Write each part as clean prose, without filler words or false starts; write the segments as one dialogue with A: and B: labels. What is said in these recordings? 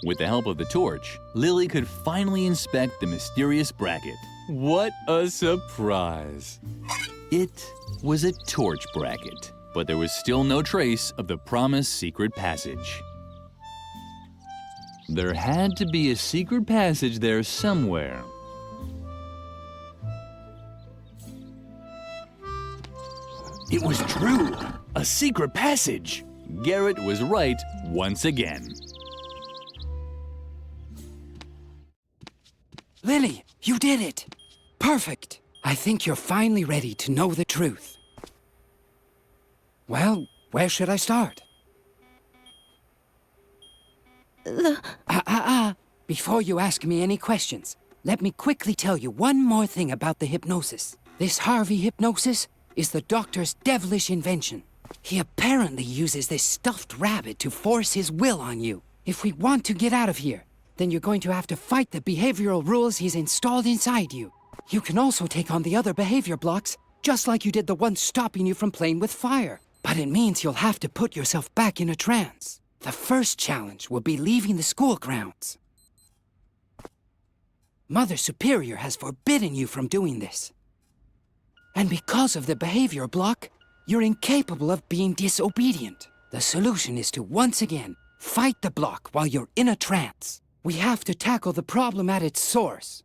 A: With the help of the torch, Lily could finally inspect the mysterious bracket. What a surprise! It was a torch bracket, but there was still no trace of the promised secret passage. There had to be a secret passage there somewhere. It was true! A secret passage! Garrett was right once again.
B: Lily, you did it! Perfect! I think you're finally ready to know the truth. Well, where should I start? Before you ask me any questions, let me quickly tell you one more thing about the hypnosis. This Harvey hypnosis is the doctor's devilish invention. He apparently uses this stuffed rabbit to force his will on you. If we want to get out of here, then you're going to have to fight the behavioral rules he's installed inside you. You can also take on the other behavior blocks, just like you did the one stopping you from playing with fire. But it means you'll have to put yourself back in a trance. The first challenge will be leaving the school grounds. Mother Superior has forbidden you from doing this. And because of the behavior block, you're incapable of being disobedient. The solution is to once again fight the block while you're in a trance. We have to tackle the problem at its source.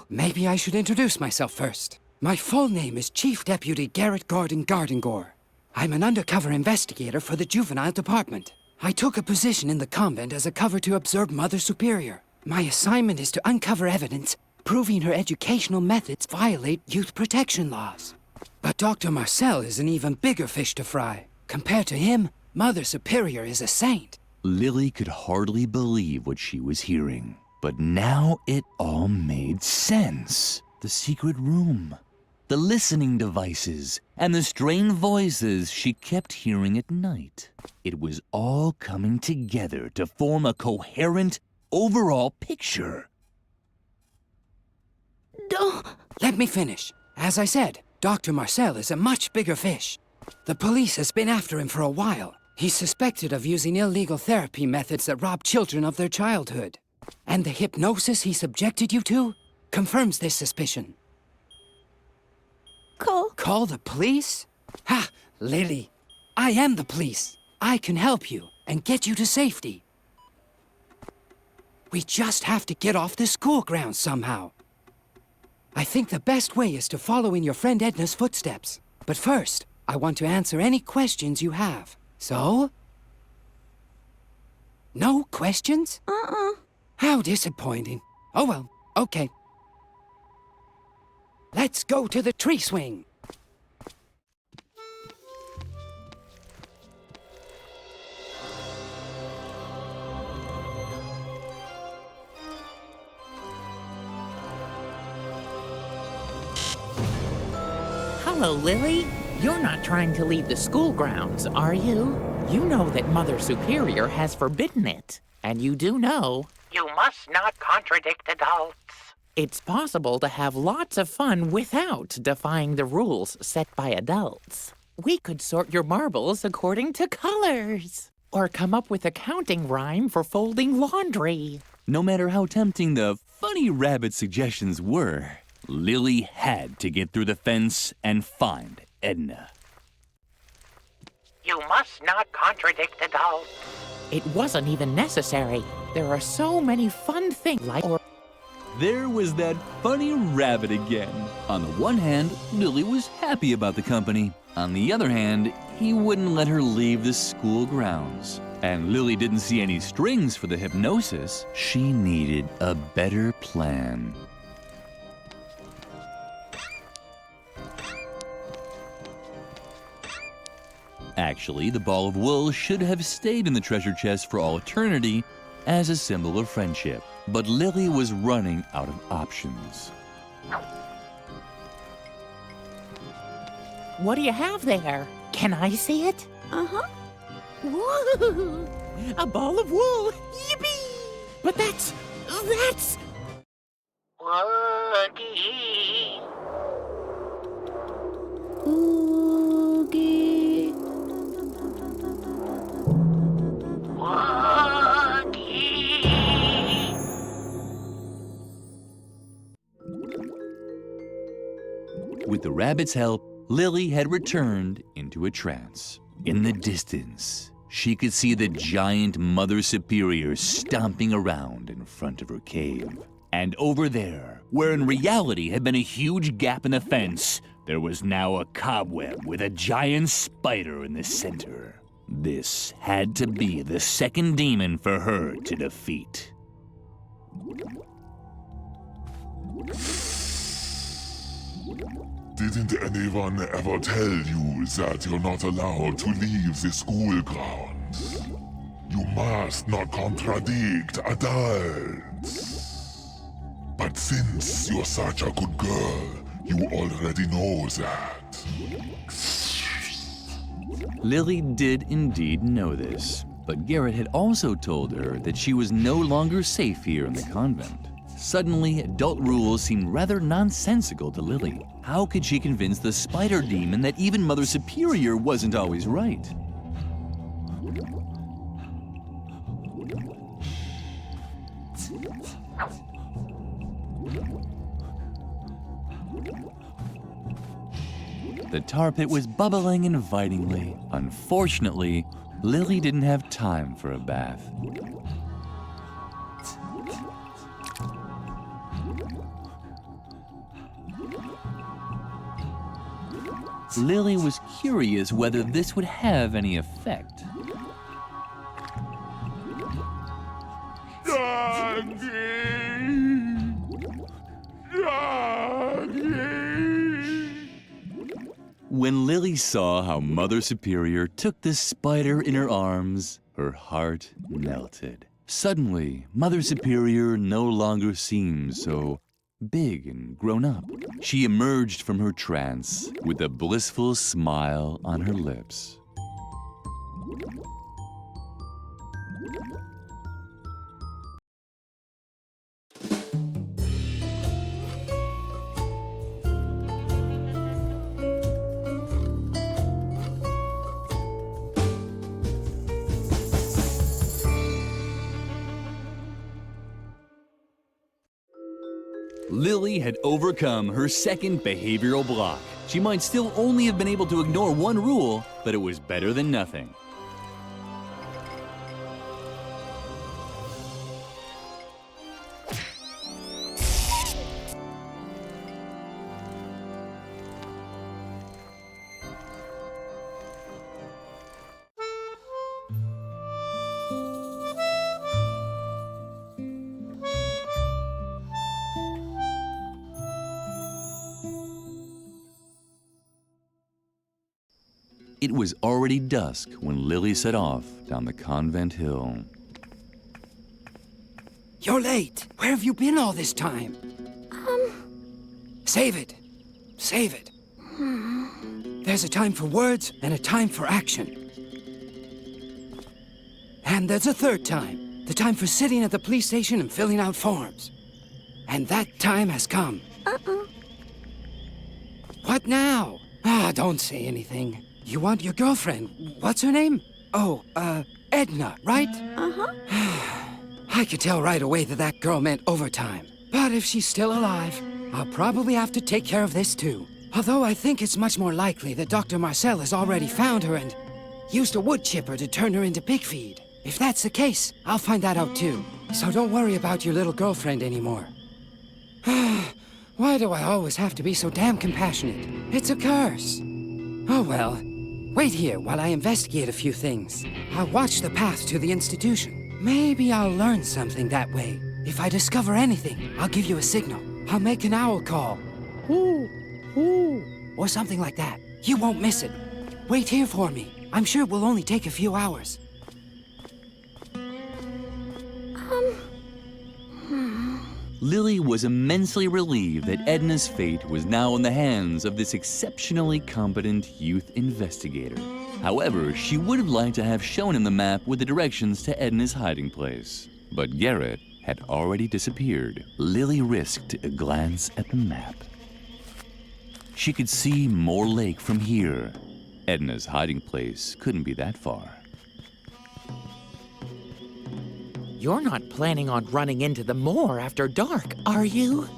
B: Maybe I should introduce myself first. My full name is Chief Deputy Garrett Gordon Gardengore. I'm an undercover investigator for the juvenile department. I took a position in the convent as a cover to observe Mother Superior. My assignment is to uncover evidence proving her educational methods violate youth protection laws. But Dr. Marcel is an even bigger fish to fry. Compared to him, Mother Superior is a saint.
A: Lily could hardly believe what she was hearing. But now it all made sense. The secret room, the listening devices, and the strange voices she kept hearing at night. It was all coming together to form a coherent, overall picture.
B: Let me finish. As I said, Dr. Marcel is a much bigger fish. The police has been after him for a while. He's suspected of using illegal therapy methods that rob children of their childhood. And the hypnosis he subjected you to confirms this suspicion. Call the police? Ha! Lily, I am the police. I can help you and get you to safety. We just have to get off the school grounds somehow. I think the best way is to follow in your friend Edna's footsteps. But first, I want to answer any questions you have. So? No questions? How disappointing. Oh well, okay. Let's go to the tree swing.
C: Hello, Lily. You're not trying to leave the school grounds, are you? You know that Mother Superior has forbidden it. And you do know you must not contradict adults. It's possible to have lots of fun without defying the rules set by adults. We could sort your marbles according to colors. Or come up with a counting rhyme for folding laundry.
A: No matter how tempting the funny rabbit suggestions were, Lily had to get through the fence and find Edna.
C: You must not contradict adults. It wasn't even necessary. There are so many fun things like...
A: There was that funny rabbit again. On the one hand, Lily was happy about the company. On the other hand, he wouldn't let her leave the school grounds. And Lily didn't see any strings for the hypnosis. She needed a better plan. Actually, the ball of wool should have stayed in the treasure chest for all eternity as a symbol of friendship. But Lily was running out of options.
C: What do you have there? Can I see it? Woo! A ball of wool! Yippee! But that's... Woogie!
B: Oogie.
C: Woogie!
A: With the rabbit's help, Lily had returned into a trance. In the distance, she could see the giant Mother Superior stomping around in front of her cave. And over there, where in reality had been a huge gap in the fence, there was now a cobweb with a giant spider in the center. This had to be the second demon for her to defeat.
D: Didn't anyone ever tell you that you're not allowed to leave the school grounds? You must not contradict adults. But since you're such a good girl, you already know that.
A: Lily did indeed know this, but Garrett had also told her that she was no longer safe here in the convent. Suddenly, adult rules seemed rather nonsensical to Lily. How could she convince the spider demon that even Mother Superior wasn't always right? The tar pit was bubbling invitingly. Unfortunately, Lily didn't have time for a bath. Lily was curious whether this would have any effect. When Lily saw how Mother Superior took the spider in her arms, her heart melted. Suddenly, Mother Superior no longer seemed so big and grown up. She emerged from her trance with a blissful smile on her lips. Lily had overcome her second behavioral block. She might still only have been able to ignore one rule, but it was better than nothing. It was already dusk when Lily set off down the convent hill.
B: You're late. Where have you been all this time? Save it. Save it. There's a time for words and a time for action. And there's a third time. The time for sitting at the police station and filling out forms. And that time has come. What now? Don't say anything. You want your girlfriend. What's her name? Oh, Edna, right? I could tell right away that that girl meant overtime. But if she's still alive, I'll probably have to take care of this too. Although I think it's much more likely that Dr. Marcel has already found her and used a wood chipper to turn her into pig feed. If that's the case, I'll find that out too. So don't worry about your little girlfriend anymore. Why do I always have to be so damn compassionate? It's a curse. Oh well. Wait here while I investigate a few things. I'll watch the path to the institution. Maybe I'll learn something that way. If I discover anything, I'll give you a signal. I'll make an owl call. Ooh, ooh, or something like that. You won't miss it. Wait here for me. I'm sure it will only take a few hours.
A: Lily was immensely relieved that Edna's fate was now in the hands of this exceptionally competent youth investigator. However, she would have liked to have shown him the map with the directions to Edna's hiding place. But Garrett had already disappeared. Lily risked a glance at the map. She could see Moor Lake from here. Edna's hiding place couldn't be that far.
C: You're not planning on running into the moor after dark, are you?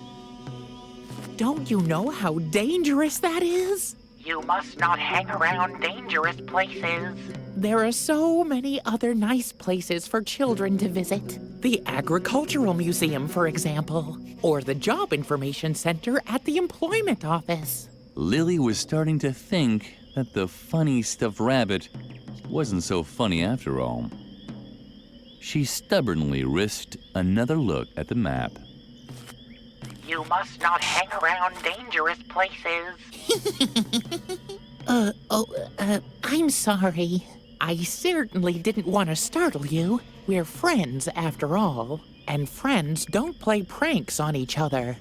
C: Don't you know how dangerous that is? You must not hang around dangerous places. There are so many other nice places for children to visit. The Agricultural Museum, for example, or the Job Information Center at the Employment Office.
A: Lily was starting to think that the funny stuffed rabbit wasn't so funny after all. She stubbornly risked another look at the map.
C: You must not hang around dangerous places. I'm sorry. I certainly didn't want to startle you. We're friends, after all, and friends don't play pranks on each other.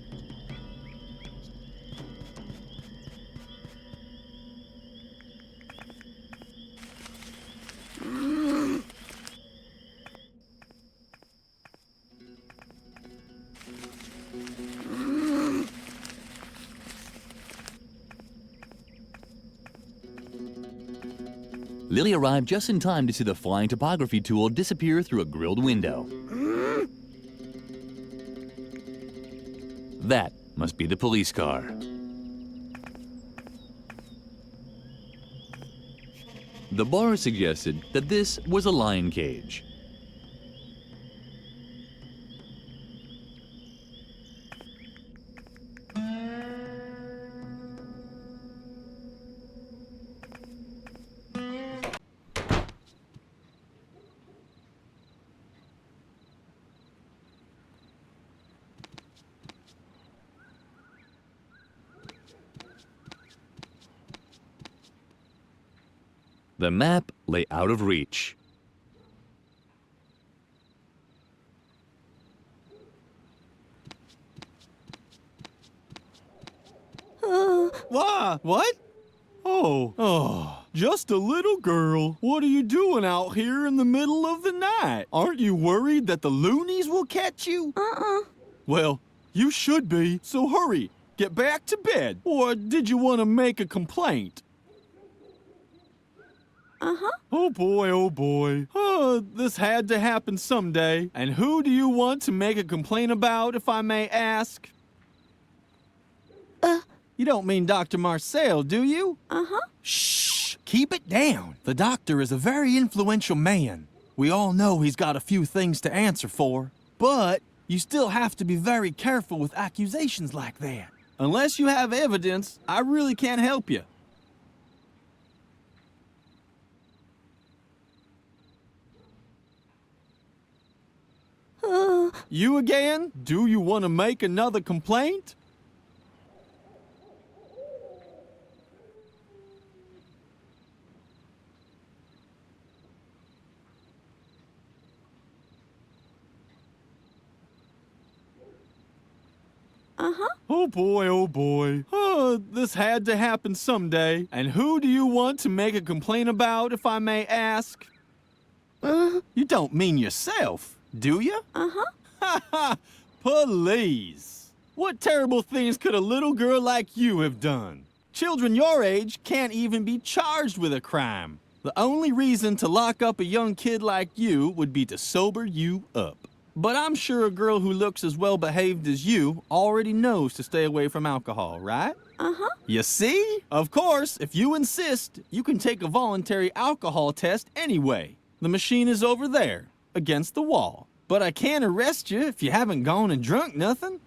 A: Lily arrived just in time to see the flying topography tool disappear through a grilled window. That must be the police car. The bar suggested that this was a lion cage. The map lay out of reach.
E: What? Oh, just a little girl. What are you doing out here in the middle of the night? Aren't you worried that the loonies will catch you? Well, you should be, so hurry. Get back to bed. Or did you want to make a complaint? Oh boy. This had to happen someday. And who do you want to make a complaint about, if I may ask? You don't mean Dr. Marcel, do you? Shh! Keep it down. The doctor is a very influential man. We all know he's got a few things to answer for. But you still have to be very careful with accusations like that. Unless you have evidence, I really can't help you. You again? Do you want to make another complaint? Oh boy. This had to happen someday. And who do you want to make a complaint about, if I may ask? You don't mean yourself, do you? Please. What terrible things could a little girl like you have done? Children your age can't even be charged with a crime. The only reason to lock up a young kid like you would be to sober you up. But I'm sure a girl who looks as well behaved as you already knows to stay away from alcohol, right? You see? Of course, if you insist, you can take a voluntary alcohol test anyway. The machine is over there, against the wall. But I can't arrest you if you haven't gone and drunk nothing.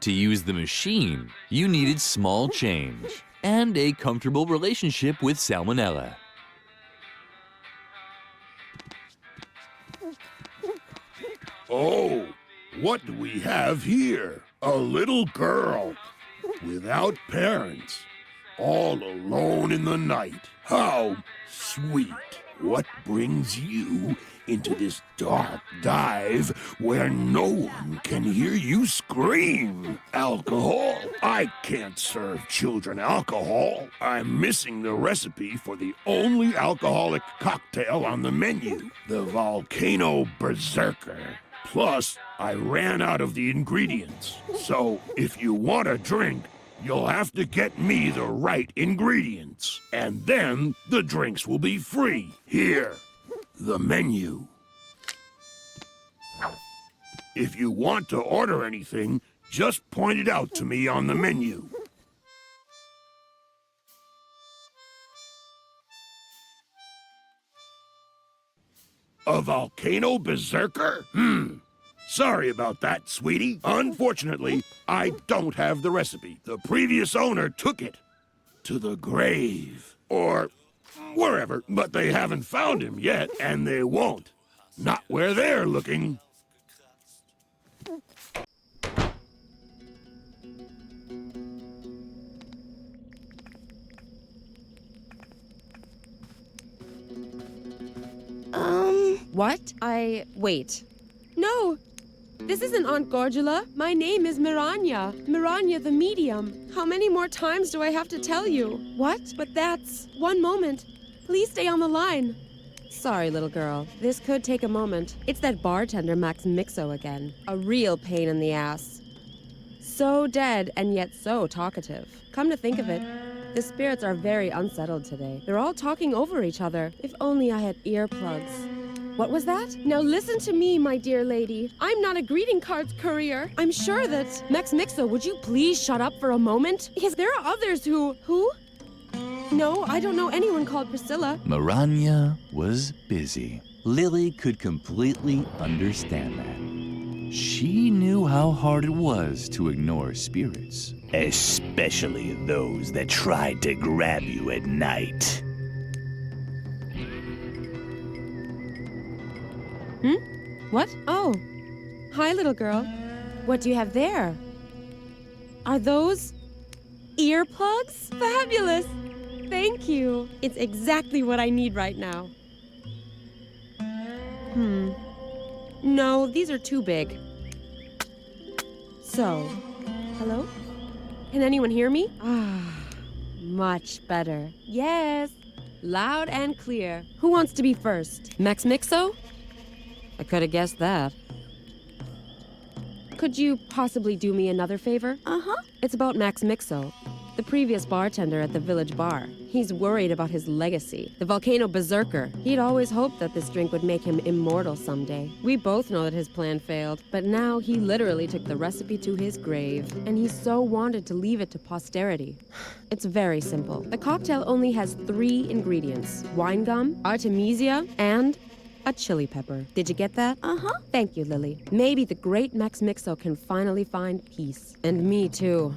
A: To use the machine, you needed small change and a comfortable relationship with salmonella.
F: Oh, what do we have here? A little girl, without parents, all alone in the night. How sweet. What brings you into this dark dive where no one can hear you scream? Alcohol? I can't serve children alcohol. I'm missing the recipe for the only alcoholic cocktail on the menu, the Volcano Berserker. Plus, I ran out of the ingredients. So, if you want a drink, you'll have to get me the right ingredients. And then the drinks will be free. Here, the menu. If you want to order anything, just point it out to me on the menu. A Volcano Berserker? Sorry about that, sweetie. Unfortunately, I don't have the recipe. The previous owner took it to the grave. Or wherever, but they haven't found him yet, and they won't. Not where they're looking.
G: What? Wait. No! This isn't Aunt Gorgula. My name is Miranya. Miranya the Medium. How many more times do I have to tell you? What? But that's... One moment. Please stay on the line. Sorry, little girl. This could take a moment. It's that bartender Max Mixo again. A real pain in the ass. So dead and yet so talkative. Come to think of it, the spirits are very unsettled today. They're all talking over each other. If only I had earplugs. What was that? Now listen to me, my dear lady. I'm not a greeting cards courier. I'm sure that... Max Mixo, would you please shut up for a moment? Because there are others who... Who? No, I don't know anyone called Priscilla.
A: Miranya was busy. Lily could completely understand that. She knew how hard it was to ignore spirits, especially those that tried to grab you at night.
G: What? Oh. Hi, little girl. What do you have there? Are those earplugs? Fabulous! Thank you. It's exactly what I need right now. No, these are too big. So, hello? Can anyone hear me? Much better. Yes, loud and clear. Who wants to be first? Max Mixo? I could have guessed that. Could you possibly do me another favor? It's about Max Mixo, the previous bartender at the village bar. He's worried about his legacy, the Volcano Berserker. He'd always hoped that this drink would make him immortal someday. We both know that his plan failed, but now he literally took the recipe to his grave, and he so wanted to leave it to posterity. It's very simple. The cocktail only has 3 ingredients: wine gum, artemisia, and a chili pepper. Did you get that? Thank you, Lily. Maybe the great Max Mixo can finally find peace. And me too.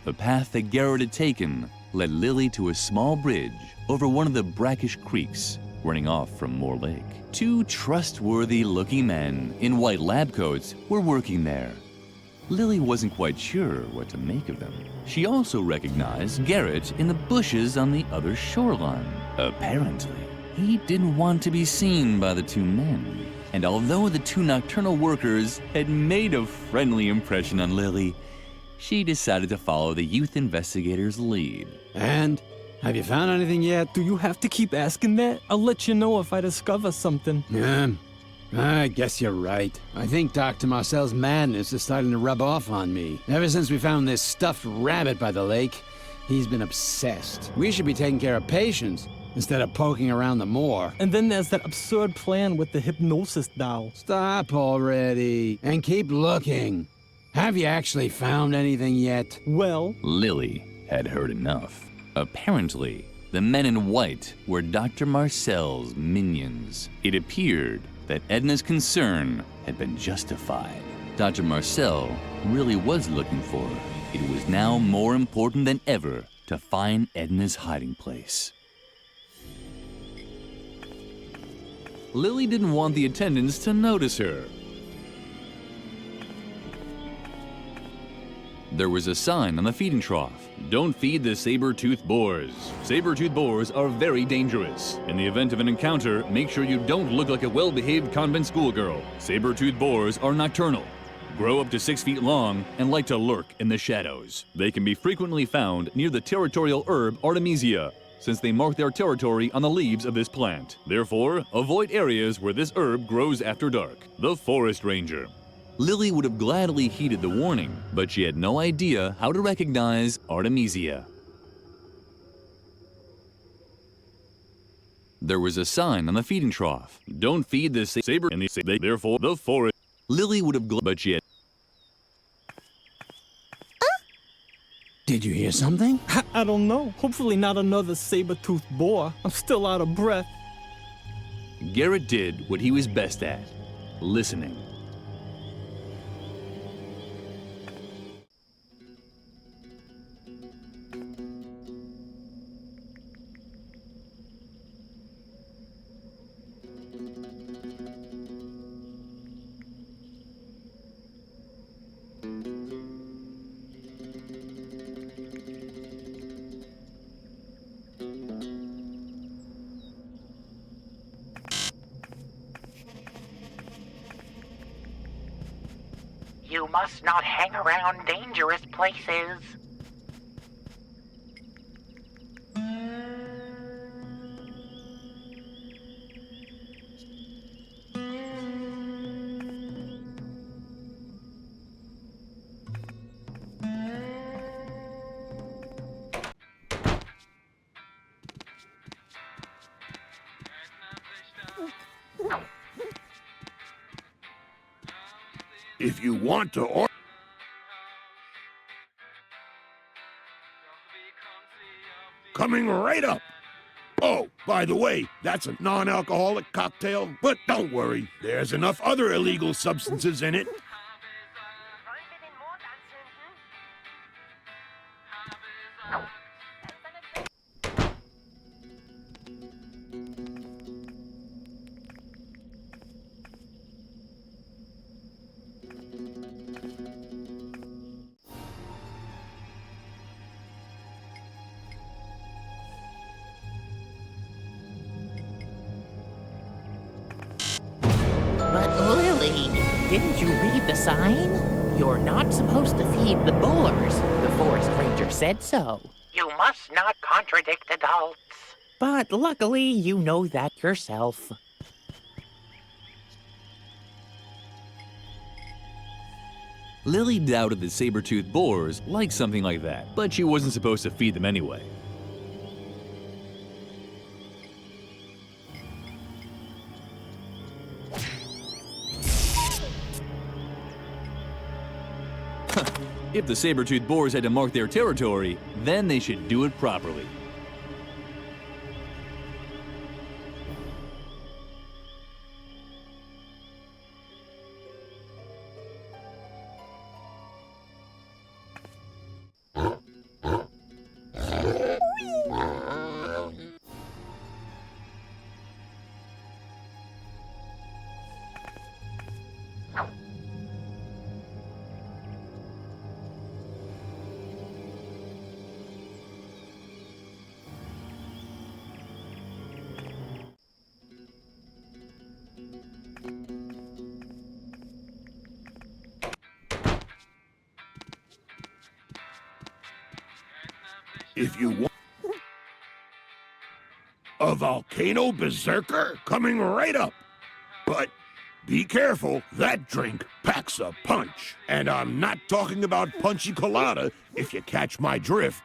A: The path that Garrett had taken led Lily to a small bridge over one of the brackish creeks running off from Moore Lake. 2 trustworthy-looking men in white lab coats were working there. Lily wasn't quite sure what to make of them. She also recognized Garrett in the bushes on the other shoreline. Apparently, he didn't want to be seen by the 2 men. And although the 2 nocturnal workers had made a friendly impression on Lily, she decided to follow the youth investigator's lead.
H: And? Have you found anything yet?
I: Do you have to keep asking that? I'll let you know if I discover something.
H: I guess you're right. I think Dr. Marcel's madness is starting to rub off on me. Ever since we found this stuffed rabbit by the lake, he's been obsessed. We should be taking care of patients instead of poking around the moor.
I: And then there's that absurd plan with the hypnosis doll.
H: Stop already and keep looking. Have you actually found anything yet?
I: Well,
A: Lily had heard enough. Apparently, the men in white were Dr. Marcel's minions. It appeared that Edna's concern had been justified. Dr. Marcel really was looking for her. It was now more important than ever to find Edna's hiding place. Lily didn't want the attendants to notice her. There was a sign on the feeding trough. Don't feed the saber-toothed boars. Saber-toothed boars are very dangerous. In the event of an encounter, make sure you don't look like a well-behaved convent schoolgirl. Saber-toothed boars are nocturnal, grow up to 6 feet long, and like to lurk in the shadows. They can be frequently found near the territorial herb Artemisia, since they mark their territory on the leaves of this plant. Therefore, avoid areas where this herb grows after dark. The Forest Ranger. Lily would have gladly heeded the warning, but she had no idea how to recognize Artemisia. There was a sign on the feeding trough. Don't feed the saber and therefore the forest. Lily would have but she had.
H: Did you hear something?
I: I don't know. Hopefully not another saber-toothed boar. I'm still out of breath.
A: Garrett did what he was best at, listening.
C: You must not hang around dangerous places.
F: If you want to order... Coming right up. Oh, by the way, that's a non-alcoholic cocktail, but don't worry, there's enough other illegal substances in it.
C: But Lily, didn't you read the sign? You're not supposed to feed the boars. The forest ranger said so. You must not contradict adults. But luckily, you know that yourself.
A: Lily doubted that saber-toothed boars liked something like that, but she wasn't supposed to feed them anyway. If the saber-toothed boars had to mark their territory, then they should do it properly.
F: If you want... A volcano berserker coming right up. But be careful. That drink packs a punch. And I'm not talking about punchy colada, if you catch my drift.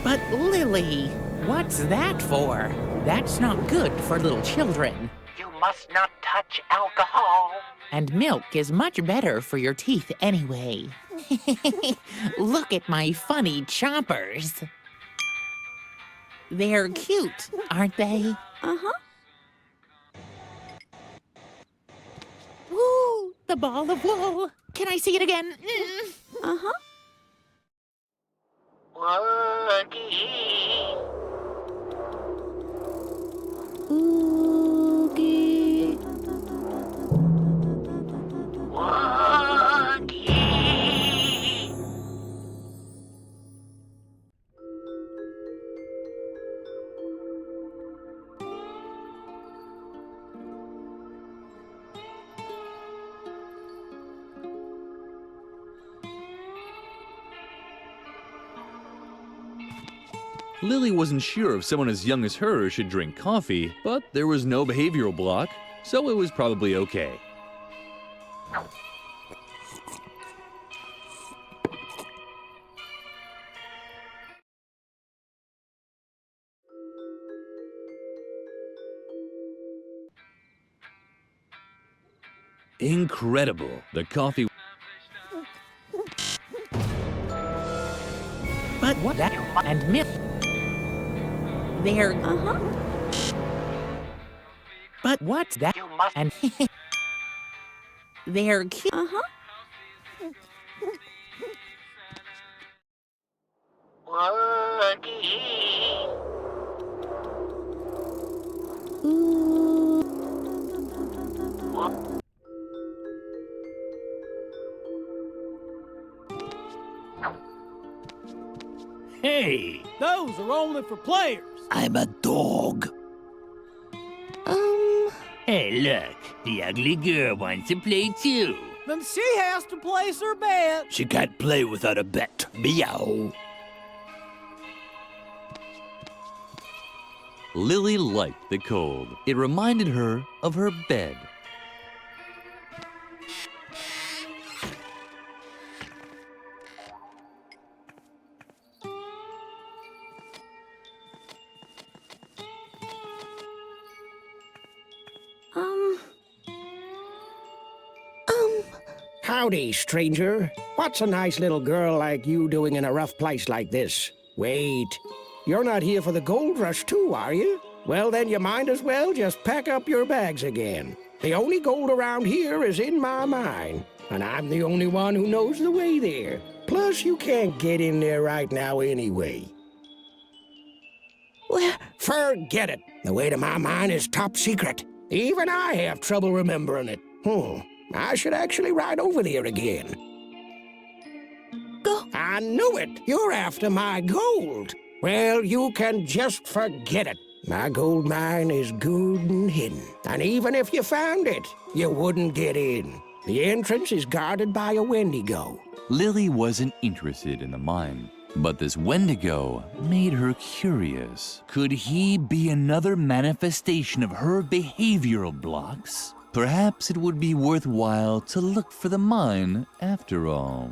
C: But Lily, what's that for? That's not good for little children. You must not touch alcohol. And milk is much better for your teeth anyway. Look at my funny chompers. They're cute, aren't they?
G: Uh-huh.
C: Woo! The ball of wool. Can I see it again?
G: Uh-huh.
C: Woogie.
G: Oogie.
C: Woogie.
A: Lily wasn't sure if someone as young as her should drink coffee, but there was no behavioral block, so it was probably okay. Incredible. The coffee.
C: But what that and milk. They're
G: Uh-huh.
C: But what's that? You must and they're cute.
G: Uh-huh.
C: Woogie.
I: Hey, those are only for players.
F: I'm a dog.
A: Hey, look. The ugly girl wants to play too.
I: Then she has to place her bet.
F: She can't play without a bet. Meow.
A: Lily liked the cold. It reminded her of her bed.
J: Howdy, stranger. What's a nice little girl like you doing in a rough place like this? Wait, you're not here for the gold rush too, are you? Well, then you might as well just pack up your bags again. The only gold around here is in my mine, and I'm the only one who knows the way there. Plus, you can't get in there right now anyway. Well, forget it. The way to my mine is top secret. Even I have trouble remembering it. I should actually ride over there again. Go. I knew it. You're after my gold. Well, you can just forget it. My gold mine is good and hidden. And even if you found it, you wouldn't get in. The entrance is guarded by a Wendigo.
A: Lily wasn't interested in the mine, but this Wendigo made her curious. Could he be another manifestation of her behavioral blocks? Perhaps it would be worthwhile to look for the mine after all.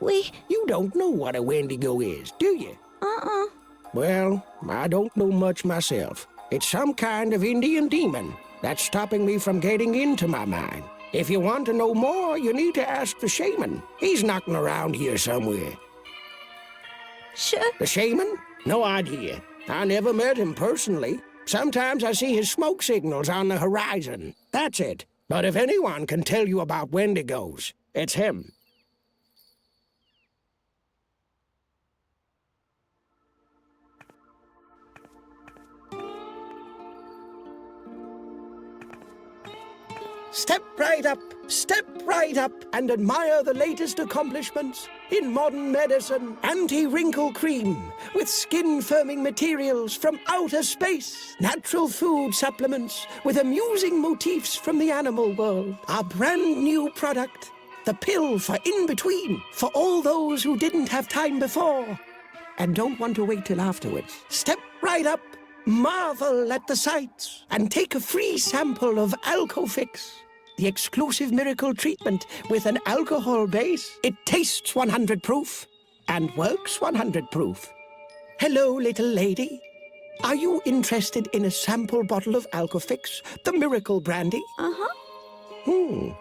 J: You don't know what a Wendigo is, do you?
G: Uh-uh.
J: Well, I don't know much myself. It's some kind of Indian demon that's stopping me from getting into my mine. If you want to know more, you need to ask the shaman. He's knocking around here somewhere.
G: Sure.
J: The shaman? No idea. I never met him personally. Sometimes I see his smoke signals on the horizon. That's it. But if anyone can tell you about Wendigos, it's him. Step right up, and admire the latest accomplishments in modern medicine. Anti-wrinkle cream with skin-firming materials from outer space. Natural food supplements with amusing motifs from the animal world. Our brand new product, the pill for in-between, for all those who didn't have time before. and don't want to wait till afterwards, step right up, marvel at the sights, and take a free sample of Alcofix, the exclusive miracle treatment with an alcohol base. It tastes 100 proof and works 100 proof. Hello, little lady. Are you interested in a sample bottle of Alcofix, the miracle brandy?
K: Uh-huh.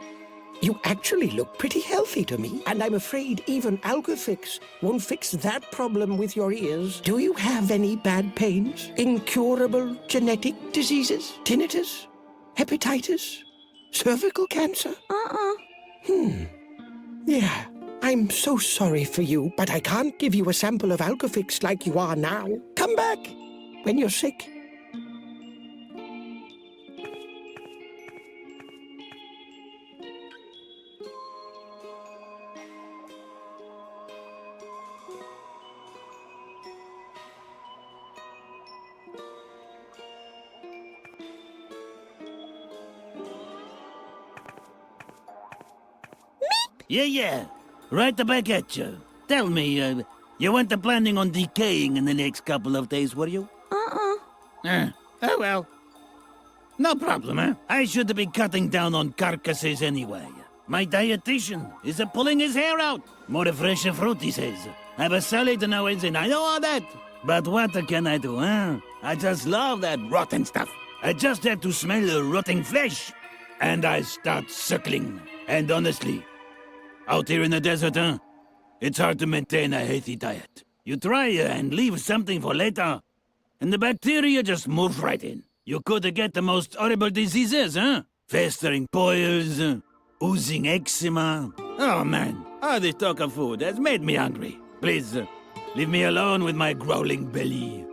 J: You actually look pretty healthy to me, and I'm afraid even Alcofix won't fix that problem with your ears. Do you have any bad pains? Incurable genetic diseases? Tinnitus? Hepatitis? Cervical cancer? Yeah, I'm so sorry for you, but I can't give you a sample of Alcofix like you are now. Come back when you're sick.
L: Yeah. Right back at you. Tell me, you weren't planning on decaying in the next couple of days, were you? Oh, well. No problem, huh? I should be cutting down on carcasses anyway. My dietitian is pulling his hair out. More fresh fruit, he says. Have a salad now and then. I know all that. But what can I do, huh? I just love that rotten stuff. I just have to smell the rotting flesh. And I start suckling. And honestly, out here in the desert, huh? It's hard to maintain a healthy diet. You try and leave something for later, and the bacteria just moves right in. You could get the most horrible diseases, huh? Festering boils, oozing eczema. Oh man, all this talk of food has made me hungry. Please, leave me alone with my growling belly.